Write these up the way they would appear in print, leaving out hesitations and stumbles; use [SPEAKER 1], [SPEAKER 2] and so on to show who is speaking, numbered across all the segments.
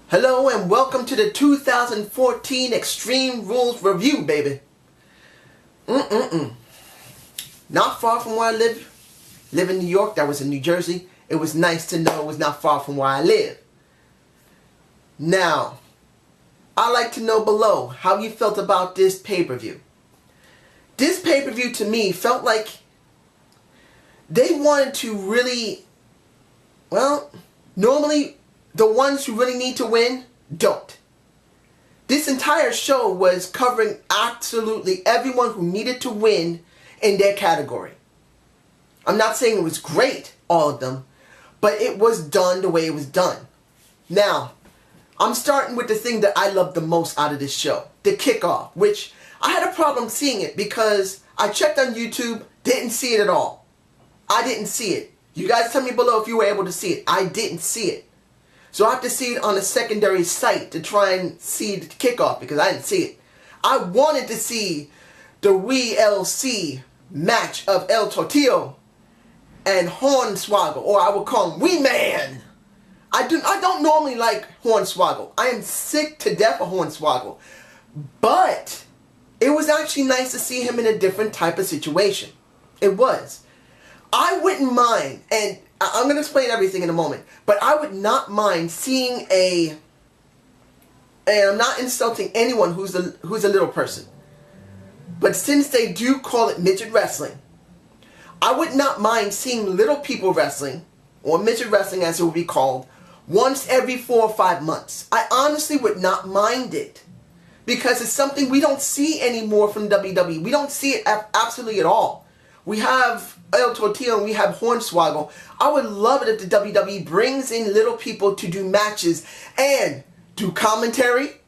[SPEAKER 1] Hello and welcome to the 2014 Extreme Rules Review, baby. Not far from where I live in New York. That was in New Jersey. It was nice to know it was not far from where I live. Now, I'd like to know below how you felt about this pay-per-view. This pay-per-view to me felt like they wanted to really, well, normally the ones who really need to win don't. This entire show was covering absolutely everyone who needed to win in their category. I'm not saying it was great, all of them, but it was done the way it was done. Now, I'm starting with the thing that I love the most out of this show, the kickoff, which I had a problem seeing it because I checked on YouTube, didn't see it at all. I didn't see it. You guys tell me below if you were able to see it. I didn't see it. So I have to see it on a secondary site to try and see the kickoff because I didn't see it. I wanted to see the WLC match of El Tortillo and Hornswoggle, or I would call him Wee Man. I don't normally like Hornswoggle. I am sick to death of Hornswoggle. But it was actually nice to see him in a different type of situation. It was. I wouldn't mind, and I'm going to explain everything in a moment, but I would not mind seeing and I'm not insulting anyone who's a little person, but since they do call it midget wrestling, I would not mind seeing little people wrestling, or midget wrestling as it would be called, once every 4 or 5 months. I honestly would not mind it, because it's something we don't see anymore from WWE. We don't see it absolutely at all. We have El Tortillo and we have Hornswoggle. I would love it if the WWE brings in little people to do matches and do commentary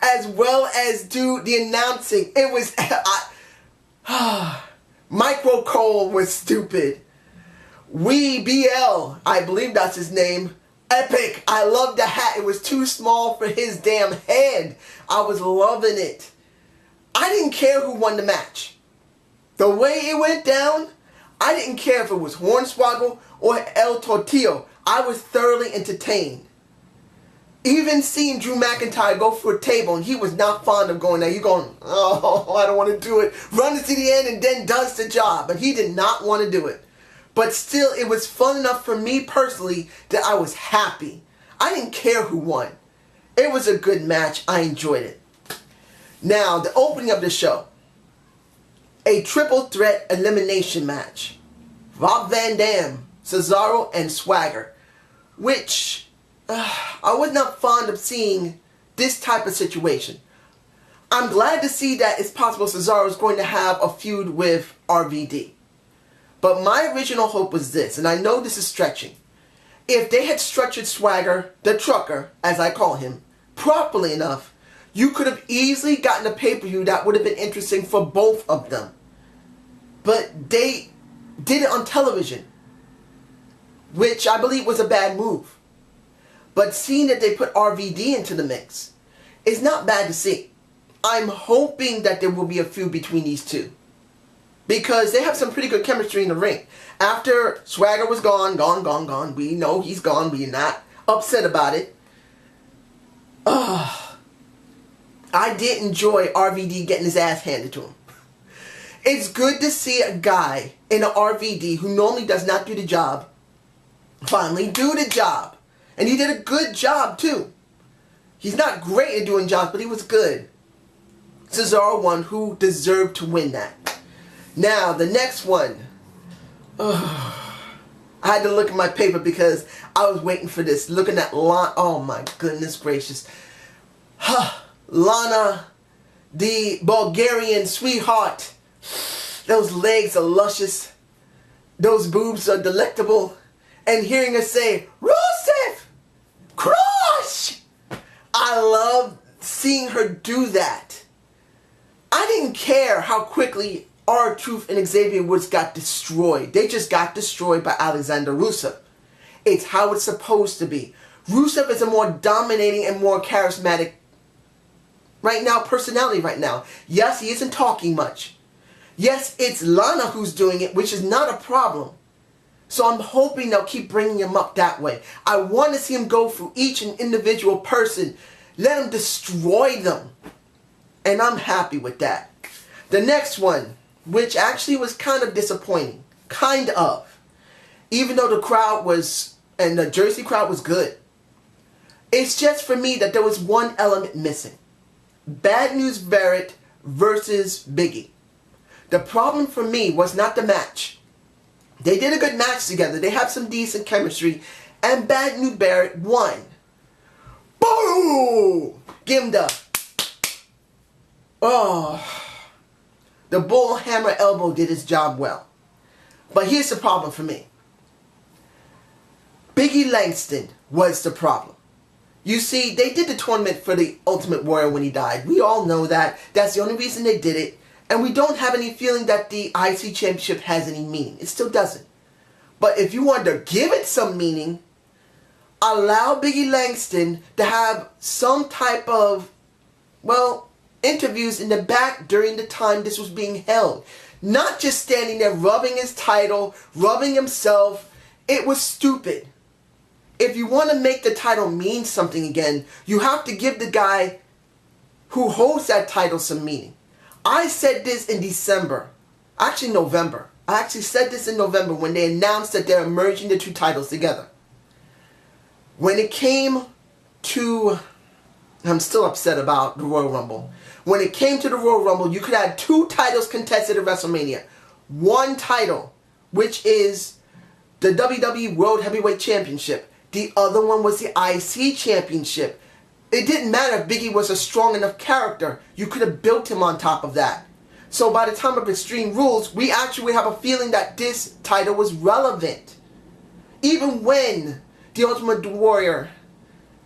[SPEAKER 1] as well as do the announcing. It was... Micro Cole was stupid. Wee BL, I believe that's his name. Epic. I love the hat. It was too small for his damn head. I was loving it. I didn't care who won the match. The way it went down, I didn't care if it was Hornswoggle or El Tortillo. I was thoroughly entertained. Even seeing Drew McIntyre go for a table, and he was not fond of going there. You going, oh, I don't want to do it. Runs to the end and then does the job. But he did not want to do it. But still, it was fun enough for me personally that I was happy. I didn't care who won. It was a good match. I enjoyed it. Now, the opening of the show. A triple threat elimination match. Rob Van Dam, Cesaro, and Swagger. Which, I was not fond of seeing this type of situation. I'm glad to see that it's possible Cesaro is going to have a feud with RVD. But my original hope was this, and I know this is stretching. If they had structured Swagger, the trucker, as I call him, properly enough, you could have easily gotten a pay-per-view that would have been interesting for both of them. But they did it on television, which I believe was a bad move. But seeing that they put RVD into the mix is not bad to see. I'm hoping that there will be a feud between these two, because they have some pretty good chemistry in the ring. After Swagger was gone, we know he's gone, we're not upset about it. I did enjoy RVD getting his ass handed to him. It's good to see a guy in an RVD who normally does not do the job finally do the job. And he did a good job too. He's not great at doing jobs, but he was good. Cesaro won, who deserved to win that. Now, the next one. I had to look at my paper because I was waiting for this. Looking at Lana. Oh my goodness gracious. Lana, the Bulgarian sweetheart. Those legs are luscious. Those boobs are delectable. And hearing her say, Rusev! Crush! I love seeing her do that. I didn't care how quickly R-Truth and Xavier Woods got destroyed. They just got destroyed by Alexander Rusev. It's how it's supposed to be. Rusev is a more dominating and more charismatic right now, personality right now. Yes, he isn't talking much. Yes, it's Lana who's doing it, which is not a problem. So I'm hoping they'll keep bringing him up that way. I want to see him go through each and individual person. Let him destroy them. And I'm happy with that. The next one, which actually was kind of disappointing. Kind of. Even though the crowd was, and the Jersey crowd was good. It's just for me that there was one element missing. Bad News Barrett versus Biggie. The problem for me was not the match. They did a good match together. They have some decent chemistry. And Bad News Barrett won. Boom! Give him the... Oh. The bull hammer elbow did its job well. But here's the problem for me. Biggie Langston was the problem. You see, they did the tournament for the Ultimate Warrior when he died. We all know that. That's the only reason they did it. And we don't have any feeling that the IC Championship has any meaning. It still doesn't. But if you wanted to give it some meaning, allow Biggie Langston to have some type of, well, interviews in the back during the time this was being held. Not just standing there rubbing his title, rubbing himself. It was stupid. If you want to make the title mean something again, you have to give the guy who holds that title some meaning. I said this in December. Actually, November. I actually said this in November when they announced that they're merging the two titles together. When it came to... I'm still upset about the Royal Rumble. When it came to the Royal Rumble, you could have two titles contested at WrestleMania. One title, which is the WWE World Heavyweight Championship. The other one was the IC Championship. It didn't matter if Biggie was a strong enough character. You could have built him on top of that. So by the time of Extreme Rules, we actually have a feeling that this title was relevant. Even when the Ultimate Warrior,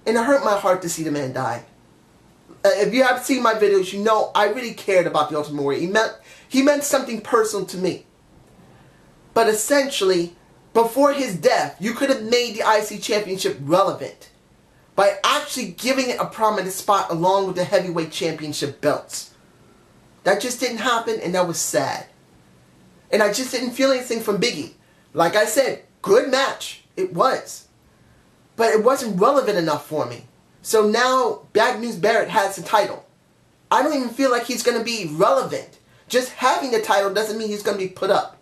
[SPEAKER 1] and it hurt my heart to see the man die. If you have seen my videos, you know I really cared about the Ultimate Warrior. He meant something personal to me. But essentially, before his death, you could have made the IC Championship relevant by actually giving it a prominent spot along with the Heavyweight Championship belts. That just didn't happen, and that was sad. And I just didn't feel anything from Biggie. Like I said, good match. It was. But it wasn't relevant enough for me. So now, Bad News Barrett has the title. I don't even feel like he's going to be relevant. Just having the title doesn't mean he's going to be put up.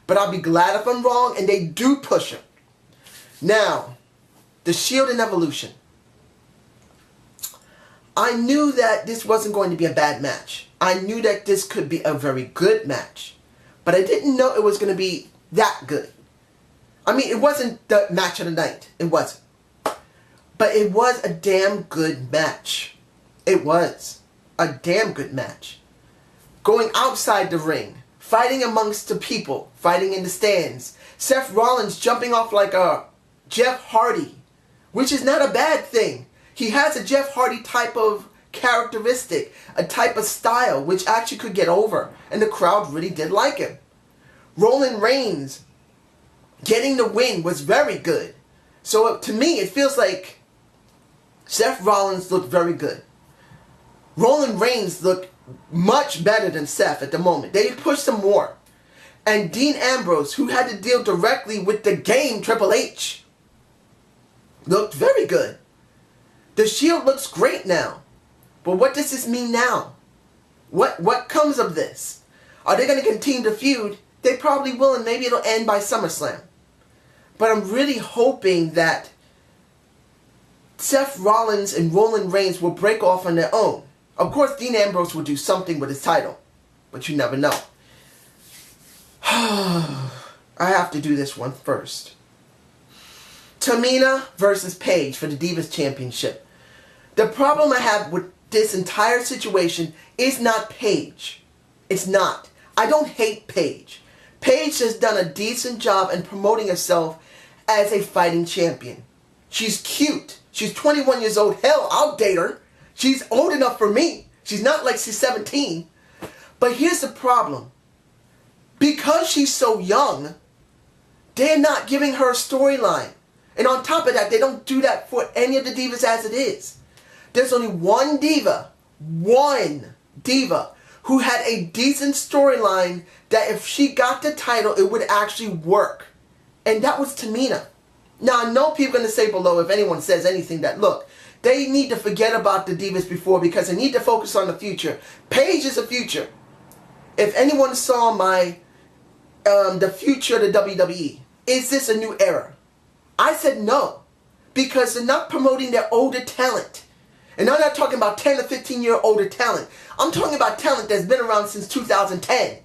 [SPEAKER 1] But I'll be glad if I'm wrong, and they do push him. Now, the Shield and Evolution. I knew that this wasn't going to be a bad match. I knew that this could be a very good match. But I didn't know it was going to be that good. I mean, it wasn't the match of the night. It wasn't. But it was a damn good match. It was a damn good match. Going outside the ring. Fighting amongst the people. Fighting in the stands. Seth Rollins jumping off like a Jeff Hardy. Which is not a bad thing. He has a Jeff Hardy type of characteristic. A type of style which actually could get over. And the crowd really did like him. Roman Reigns getting the win was very good. So to me it feels like Seth Rollins looked very good. Roman Reigns looked much better than Seth at the moment. They pushed him more. And Dean Ambrose, who had to deal directly with the game Triple H, looked very good. The Shield looks great now. But what does this mean now? What comes of this? Are they going to continue to feud? They probably will, and maybe it'll end by SummerSlam. But I'm really hoping that Seth Rollins and Roman Reigns will break off on their own. Of course, Dean Ambrose will do something with his title. But you never know. I have to do this one first. Tamina versus Paige for the Divas Championship. The problem I have with this entire situation is not Paige. It's not. I don't hate Paige. Paige has done a decent job in promoting herself as a fighting champion. She's cute. She's 21 years old. Hell, I'll date her. She's old enough for me. She's not like she's 17. But here's the problem. Because she's so young, they're not giving her a storyline. And on top of that, they don't do that for any of the divas as it is. There's only one diva, one diva who had a decent storyline that if she got the title, it would actually work. And that was Tamina. Now, I know people are going to say below, if anyone says anything, that, look, they need to forget about the divas before because they need to focus on the future. Paige is the future. If anyone saw my, the future of the WWE, is this a new era? I said no. Because they're not promoting their older talent. And I'm not talking about 10 or 15-year older talent. I'm talking about talent that's been around since 2010.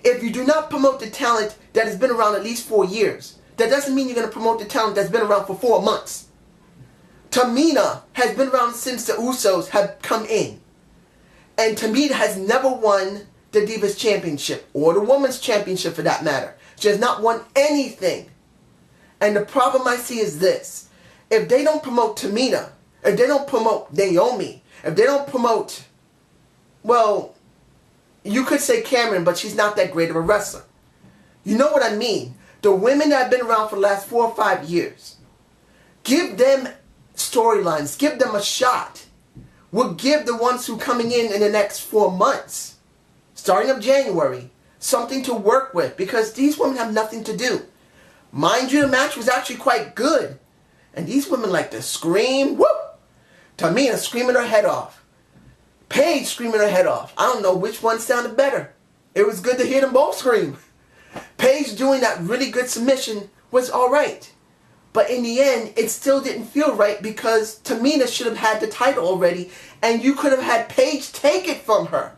[SPEAKER 1] If you do not promote the talent that has been around at least 4 years, that doesn't mean you're going to promote the talent that's been around for 4 months. Tamina has been around since the Usos have come in. And Tamina has never won the Divas Championship, or the Women's Championship for that matter. She has not won anything. And the problem I see is this. If they don't promote Tamina, if they don't promote Naomi, if they don't promote, well, you could say Cameron, but she's not that great of a wrestler. You know what I mean? The women that have been around for the last 4 or 5 years, give them storylines, give them a shot. We'll give the ones who are coming in the next 4 months, starting of January, something to work with, because these women have nothing to do. Mind you, the match was actually quite good. And these women like to scream, whoop! Tamina screaming her head off. Paige screaming her head off. I don't know which one sounded better. It was good to hear them both scream. Paige doing that really good submission was alright. But in the end, it still didn't feel right because Tamina should have had the title already and you could have had Paige take it from her.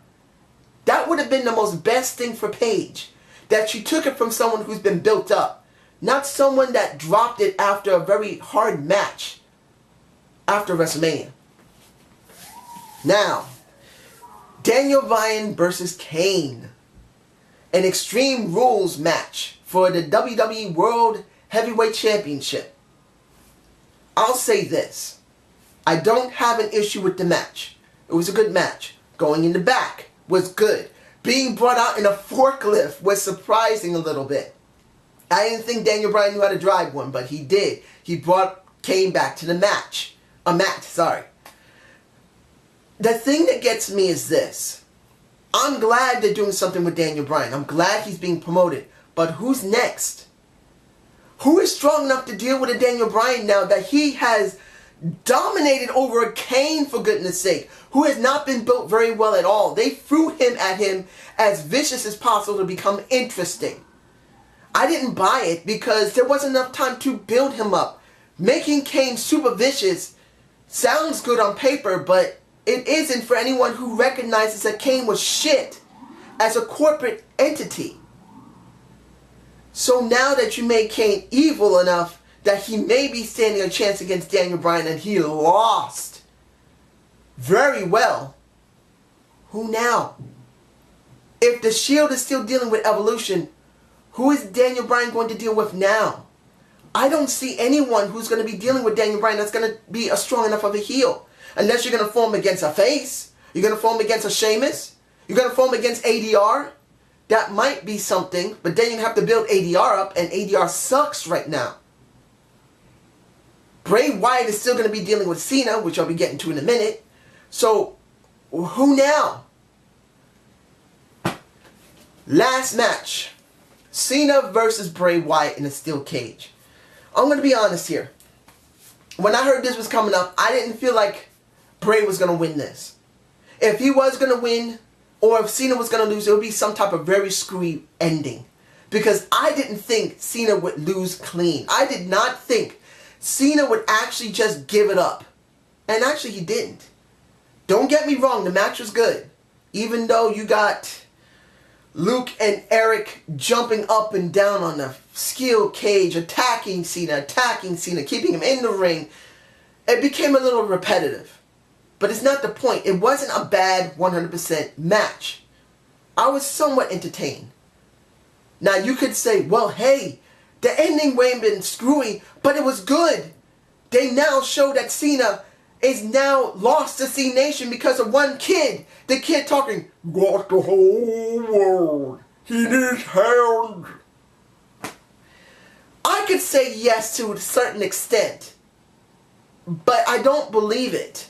[SPEAKER 1] That would have been the most best thing for Paige. That she took it from someone who's been built up. Not someone that dropped it after a very hard match after WrestleMania. Now, Daniel Bryan versus Kane. An Extreme Rules match for the WWE World Heavyweight Championship. I'll say this. I don't have an issue with the match. It was a good match. Going in the back was good. Being brought out in a forklift was surprising a little bit. I didn't think Daniel Bryan knew how to drive one, but he did. He brought Kane back to the match. The thing that gets me is this. I'm glad they're doing something with Daniel Bryan. I'm glad he's being promoted. But who's next? Who is strong enough to deal with a Daniel Bryan now that he has dominated over a Kane, for goodness sake, who has not been built very well at all? They threw him at him as vicious as possible to become interesting. I didn't buy it because there wasn't enough time to build him up. Making Kane super vicious sounds good on paper, but it isn't for anyone who recognizes that Kane was shit as a corporate entity. So now that you made Kane evil enough that he may be standing a chance against Daniel Bryan and he lost very well, who now? If the Shield is still dealing with Evolution, who is Daniel Bryan going to deal with now? I don't see anyone who's going to be dealing with Daniel Bryan that's going to be a strong enough of a heel. Unless you're going to form against a face. You're going to form against a Sheamus. You're going to form against ADR. That might be something. But then you have to build ADR up. And ADR sucks right now. Bray Wyatt is still going to be dealing with Cena, which I'll be getting to in a minute. So, who now? Last match. Cena versus Bray Wyatt in a steel cage. I'm going to be honest here. When I heard this was coming up, I didn't feel like Bray was going to win this. If he was going to win, or if Cena was going to lose, it would be some type of very screwy ending. Because I didn't think Cena would lose clean. I did not think Cena would actually just give it up. And actually he didn't. Don't get me wrong, the match was good. Even though you got Luke and Eric jumping up and down on the steel cage, attacking Cena, keeping him in the ring. It became a little repetitive. But it's not the point. It wasn't a bad 100% match. I was somewhat entertained. Now you could say, well, hey, the ending may have been screwy, but it was good. They now show that Cena is now lost to C Nation because of one kid. The kid talking, got the whole world in his hand. I could say yes to a certain extent, but I don't believe it.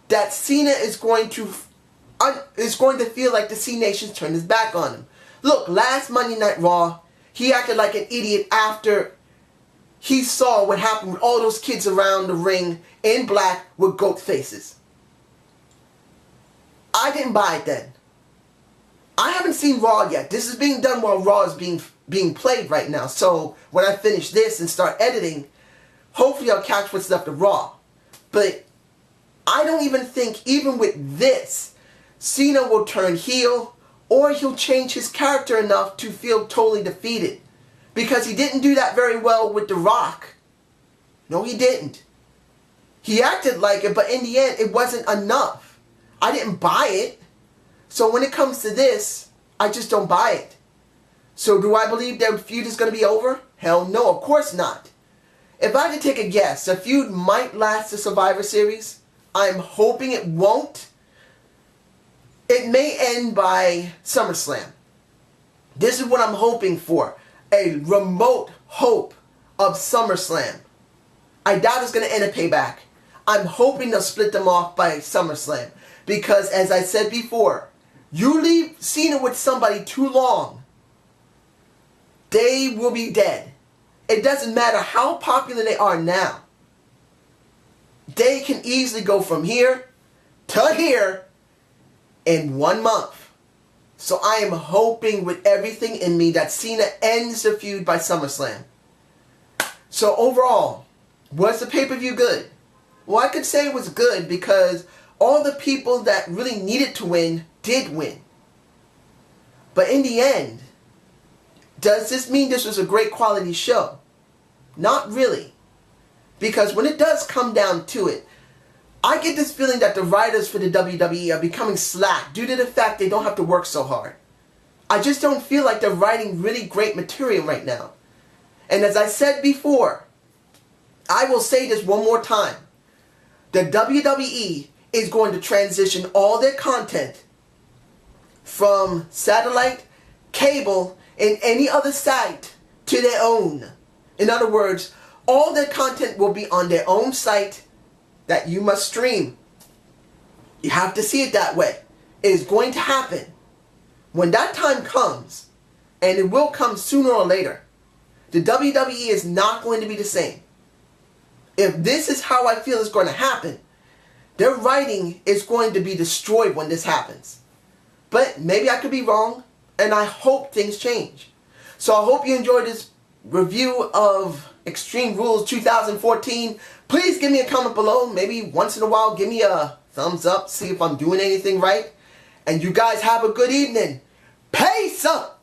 [SPEAKER 1] that Cena is going to feel like the C Nation's turned his back on him. Look, last Monday Night Raw, he acted like an idiot after he saw what happened with all those kids around the ring in black with goat faces. I didn't buy it then. I haven't seen Raw yet. This is being done while Raw is being played right now. So when I finish this and start editing, hopefully I'll catch what's left of Raw. But I don't even think, even with this, Cena will turn heel or he'll change his character enough to feel totally defeated. Because he didn't do that very well with The Rock. No, he didn't. He acted like it, but in the end, it wasn't enough. I didn't buy it. So when it comes to this, I just don't buy it. So do I believe their feud is going to be over? Hell no, of course not. If I had to take a guess, the feud might last the Survivor Series. I'm hoping it won't. It may end by SummerSlam. This is what I'm hoping for. A remote hope of SummerSlam. I doubt it's going to end a Payback. I'm hoping they'll split them off by SummerSlam. Because as I said before, you leave Cena with somebody too long, they will be dead. It doesn't matter how popular they are now. They can easily go from here to here in 1 month. So I am hoping with everything in me that Cena ends the feud by SummerSlam. So overall, was the pay-per-view good? Well, I could say it was good because all the people that really needed to win did win. But in the end, does this mean this was a great quality show? Not really. Because when it does come down to it, I get this feeling that the writers for the WWE are becoming slack due to the fact they don't have to work so hard. I just don't feel like they're writing really great material right now. And as I said before, I will say this one more time. The WWE is going to transition all their content from satellite, cable, and any other site to their own. In other words, all their content will be on their own site that you must stream. You have to see it that way. It is going to happen. When that time comes, and it will come sooner or later, the WWE is not going to be the same. If this is how I feel is going to happen, their writing is going to be destroyed when this happens. But maybe I could be wrong, and I hope things change. So I hope you enjoyed this review of Extreme Rules 2014. Please give me a comment below. Maybe once in a while give me a thumbs up, see if I'm doing anything right. And you guys have a good evening. Peace up!